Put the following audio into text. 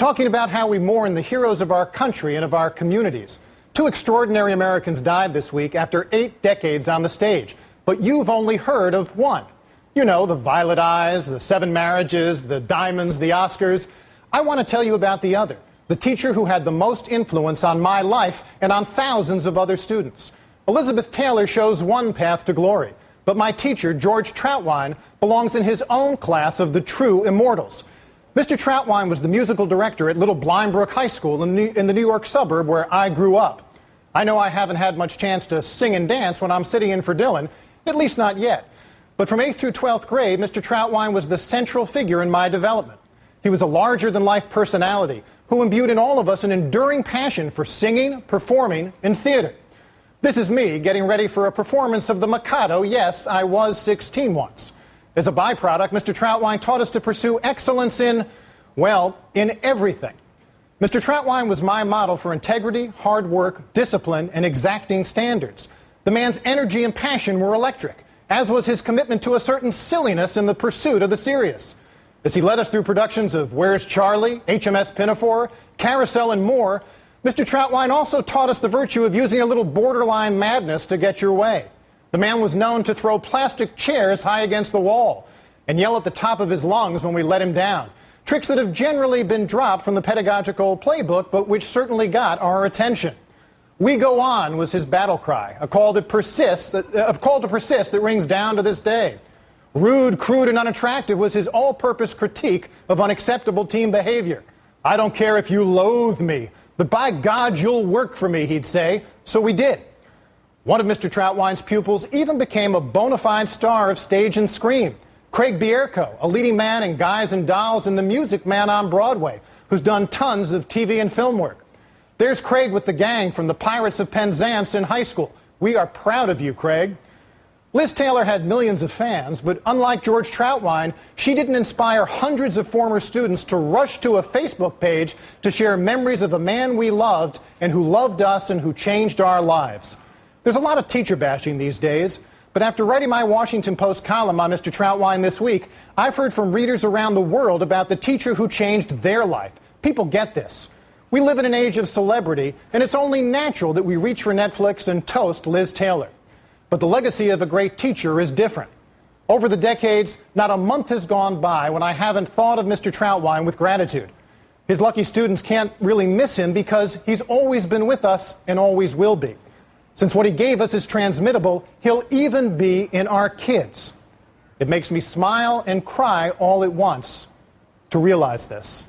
talking about how we mourn the heroes of our country and of our communities. Two extraordinary Americans died this week after 8 decades on the stage, but you've only heard of one. You know, the Violet Eyes, the 7 marriages, the diamonds, the Oscars. I want to tell you about the other, the teacher who had the most influence on my life and on thousands of other students. Elizabeth Taylor shows one path to glory, but my teacher, George Troutwein, belongs in his own class of the true immortals. Mr. Troutwein was the musical director at Little Blindbrook High School in the New York suburb where I grew up. I know I haven't had much chance to sing and dance when I'm sitting in for Dylan, at least not yet. But from 8th through 12th grade, Mr. Troutwein was the central figure in my development. He was a larger-than-life personality who imbued in all of us an enduring passion for singing, performing, and theater. This is me getting ready for a performance of The Mikado. Yes, I was 16 once. As a byproduct, Mr. Troutwein taught us to pursue excellence in, well, in everything. Mr. Troutwein was my model for integrity, hard work, discipline, and exacting standards. The man's energy and passion were electric, as was his commitment to a certain silliness in the pursuit of the serious. As he led us through productions of Where's Charlie?, HMS Pinafore, Carousel, and more, Mr. Troutwein also taught us the virtue of using a little borderline madness to get your way. The man was known to throw plastic chairs high against the wall and yell at the top of his lungs when we let him down. Tricks that have generally been dropped from the pedagogical playbook, but which certainly got our attention. "We go on" was his battle cry, a call to persist that rings down to this day. "Rude, crude, and unattractive" was his all-purpose critique of unacceptable team behavior. "I don't care if you loathe me, but by God, you'll work for me," he'd say. So we did. One of Mr. Troutwein's pupils even became a bona fide star of stage and screen. Craig Bierko, a leading man in Guys and Dolls and The Music Man on Broadway, who's done tons of TV and film work. There's Craig with the gang from the Pirates of Penzance in high school. We are proud of you, Craig. Liz Taylor had millions of fans, but unlike George Troutwein, she didn't inspire hundreds of former students to rush to a Facebook page to share memories of a man we loved and who loved us and who changed our lives. There's a lot of teacher bashing these days, but after writing my Washington Post column on Mr. Troutwein this week, I've heard from readers around the world about the teacher who changed their life. People get this. We live in an age of celebrity, and it's only natural that we reach for Netflix and toast Liz Taylor. But the legacy of a great teacher is different. Over the decades, not a month has gone by when I haven't thought of Mr. Troutwein with gratitude. His lucky students can't really miss him because he's always been with us and always will be. Since what he gave us is transmittable, he'll even be in our kids. It makes me smile and cry all at once to realize this.